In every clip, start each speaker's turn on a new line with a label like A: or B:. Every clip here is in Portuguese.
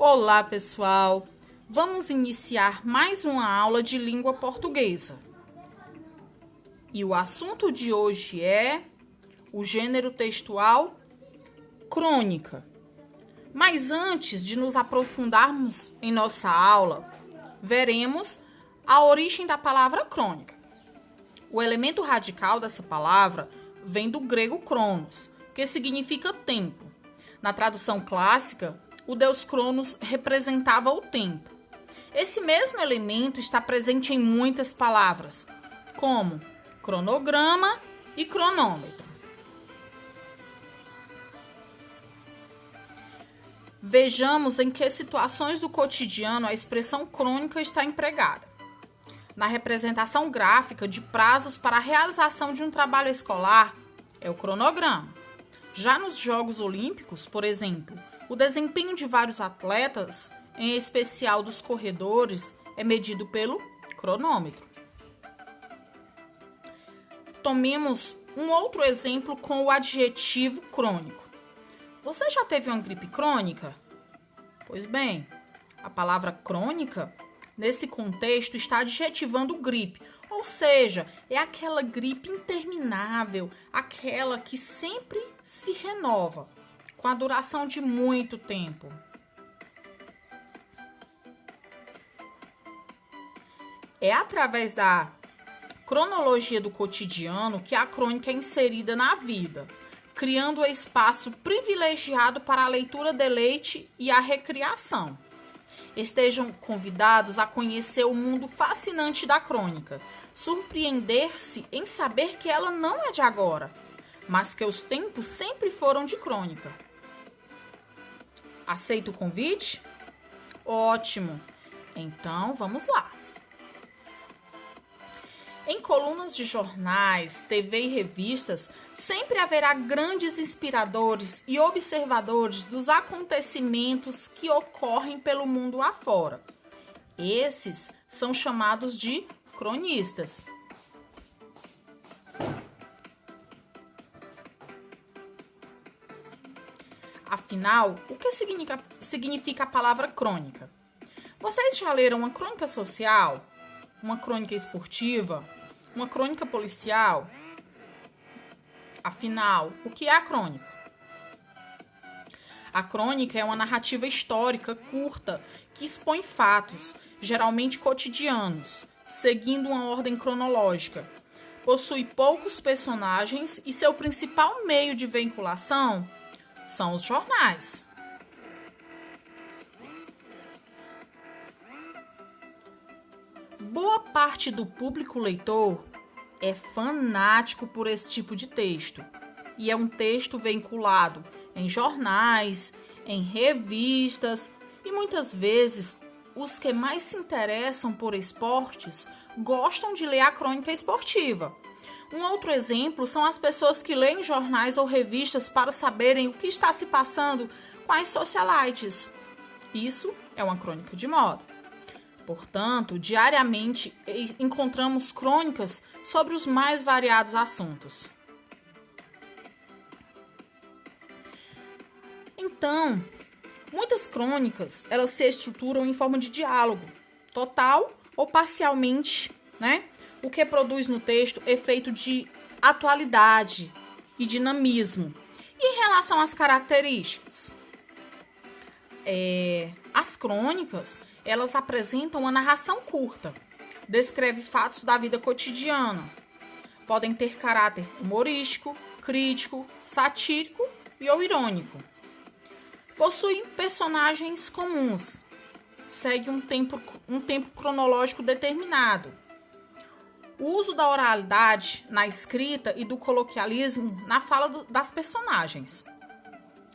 A: Olá, pessoal! Vamos iniciar mais uma aula de língua portuguesa. E o assunto de hoje é o gênero textual crônica. Mas antes de nos aprofundarmos em nossa aula, veremos a origem da palavra crônica. O elemento radical dessa palavra vem do grego cronos, que significa tempo. Na tradução clássica, o deus Cronos representava o tempo. Esse mesmo elemento está presente em muitas palavras, como cronograma e cronômetro. Vejamos em que situações do cotidiano a expressão crônica está empregada. Na representação gráfica de prazos para a realização de um trabalho escolar, é o cronograma. Já nos Jogos Olímpicos, por exemplo, o desempenho de vários atletas, em especial dos corredores, é medido pelo cronômetro. Tomemos um outro exemplo com o adjetivo crônico. Você já teve uma gripe crônica? Pois bem, a palavra crônica, nesse contexto, está adjetivando gripe, ou seja, é aquela gripe interminável, aquela que sempre se renova, com a duração de muito tempo. É através da cronologia do cotidiano que a crônica é inserida na vida, criando um espaço privilegiado para a leitura, deleite e a recriação. Estejam convidados a conhecer o mundo fascinante da crônica, surpreender-se em saber que ela não é de agora, mas que os tempos sempre foram de crônica. Aceita o convite? Ótimo! Então, vamos lá! Em colunas de jornais, TV e revistas, sempre haverá grandes inspiradores e observadores dos acontecimentos que ocorrem pelo mundo afora. Esses são chamados de cronistas. Afinal, o que significa a palavra crônica? Vocês já leram uma crônica social, uma crônica esportiva, uma crônica policial? Afinal, o que é a crônica? A crônica é uma narrativa histórica curta que expõe fatos, geralmente cotidianos, seguindo uma ordem cronológica. Possui poucos personagens e seu principal meio de veiculação são os jornais. Boa parte do público leitor é fanático por esse tipo de texto, e é um texto vinculado em jornais, em revistas, e muitas vezes os que mais se interessam por esportes gostam de ler a crônica esportiva. Um outro exemplo são as pessoas que leem jornais ou revistas para saberem o que está se passando com as socialites. Isso é uma crônica de moda. Portanto, diariamente encontramos crônicas sobre os mais variados assuntos. Então, muitas crônicas, elas se estruturam em forma de diálogo, total ou parcialmente, né? O que produz no texto efeito de atualidade e dinamismo. E em relação às características? As crônicas, elas apresentam uma narração curta, descreve fatos da vida cotidiana, podem ter caráter humorístico, crítico, satírico e ou irônico. Possuem personagens comuns, segue um tempo cronológico determinado. O uso da oralidade na escrita e do coloquialismo na fala das personagens.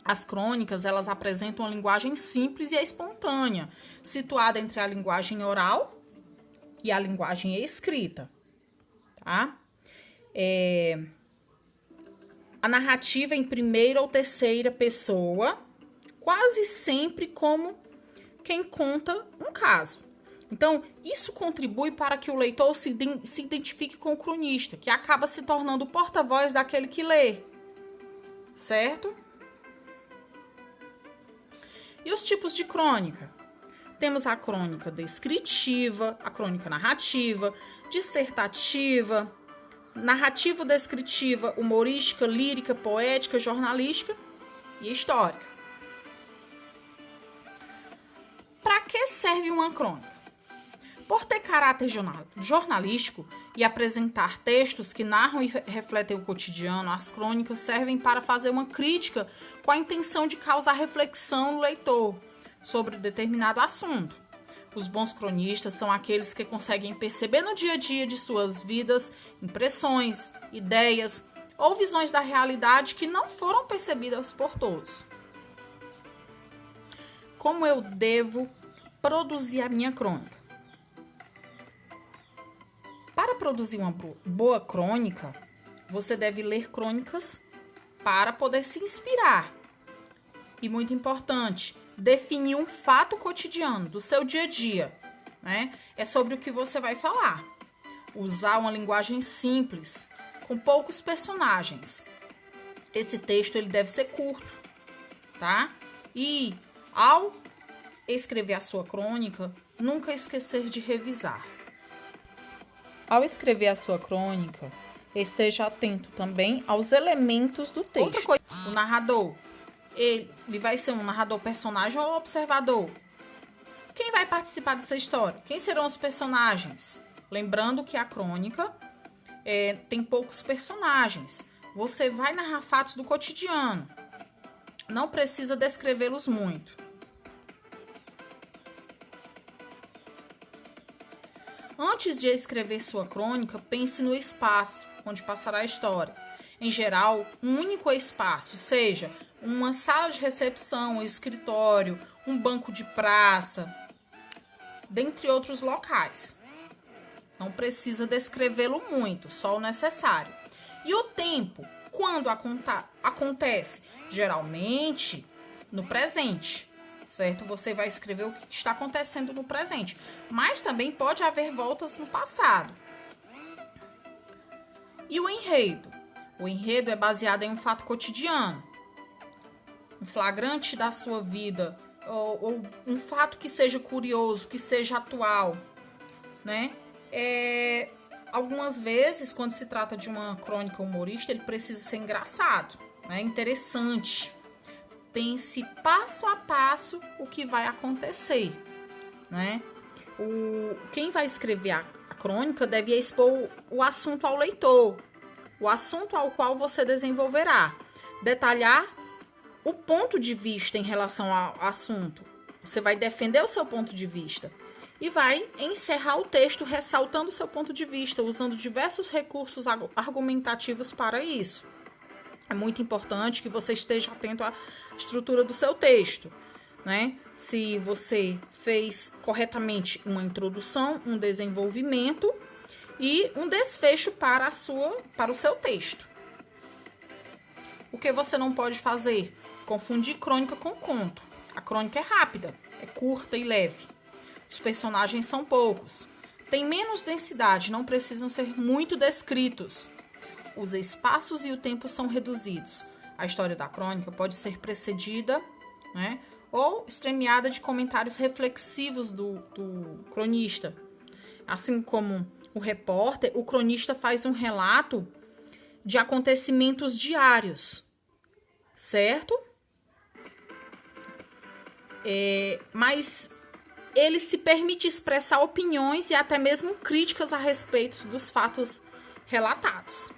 A: As crônicas, elas apresentam uma linguagem simples e espontânea, situada entre a linguagem oral e a linguagem escrita. Tá? A narrativa em primeira ou terceira pessoa, quase sempre como quem conta um caso. Então, isso contribui para que o leitor se identifique com o cronista, que acaba se tornando o porta-voz daquele que lê. Certo? E os tipos de crônica? Temos a crônica descritiva, a crônica narrativa, dissertativa, narrativa descritiva, humorística, lírica, poética, jornalística e histórica. Para que serve uma crônica? Por ter caráter jornalístico e apresentar textos que narram e refletem o cotidiano, as crônicas servem para fazer uma crítica com a intenção de causar reflexão no leitor sobre determinado assunto. Os bons cronistas são aqueles que conseguem perceber no dia a dia de suas vidas impressões, ideias ou visões da realidade que não foram percebidas por todos. Como eu devo produzir a minha crônica? Para produzir uma boa crônica, você deve ler crônicas para poder se inspirar. E muito importante, definir um fato cotidiano do seu dia a dia, né? É sobre o que você vai falar. Usar uma linguagem simples, com poucos personagens. Esse texto ele deve ser curto, tá? E ao escrever a sua crônica, nunca esquecer de revisar. Ao escrever a sua crônica, esteja atento também aos elementos do texto. Outra coisa, o narrador, ele vai ser um narrador personagem ou observador? Quem vai participar dessa história? Quem serão os personagens? Lembrando que a crônica tem poucos personagens. Você vai narrar fatos do cotidiano. Não precisa descrevê-los muito. Antes de escrever sua crônica, pense no espaço onde passará a história. Em geral, um único espaço, seja uma sala de recepção, um escritório, um banco de praça, dentre outros locais. Não precisa descrevê-lo muito, só o necessário. E o tempo, quando acontece? Geralmente, no presente. Certo? Você vai escrever o que está acontecendo no presente. Mas também pode haver voltas no passado. E o enredo? O enredo é baseado em um fato cotidiano. Um flagrante da sua vida. Ou um fato que seja curioso, que seja atual. Né? Algumas vezes, quando se trata de uma crônica humorista, ele precisa ser engraçado. Né? Interessante. Pense passo a passo o que vai acontecer, né? Quem vai escrever a crônica deve expor o assunto ao leitor, o assunto ao qual você desenvolverá, detalhar o ponto de vista em relação ao assunto. Você vai defender o seu ponto de vista e vai encerrar o texto ressaltando o seu ponto de vista, usando diversos recursos argumentativos para isso. É muito importante que você esteja atento à estrutura do seu texto, né? Se você fez corretamente uma introdução, um desenvolvimento e um desfecho para o seu texto. O que você não pode fazer? Confundir crônica com conto. A crônica é rápida, é curta e leve. Os personagens são poucos. Tem menos densidade, não precisam ser muito descritos. Os espaços e o tempo são reduzidos. A história da crônica pode ser precedida, né, ou estremeada de comentários reflexivos do cronista. Assim como o repórter, o cronista faz um relato de acontecimentos diários, certo? Mas ele se permite expressar opiniões e até mesmo críticas a respeito dos fatos relatados.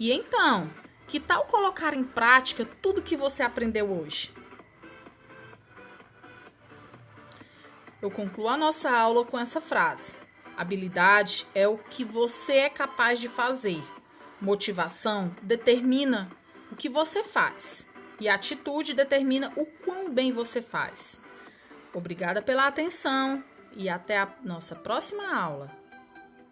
A: E então, que tal colocar em prática tudo que você aprendeu hoje? Eu concluo a nossa aula com essa frase. Habilidade é o que você é capaz de fazer. Motivação determina o que você faz. E a atitude determina o quão bem você faz. Obrigada pela atenção e até a nossa próxima aula.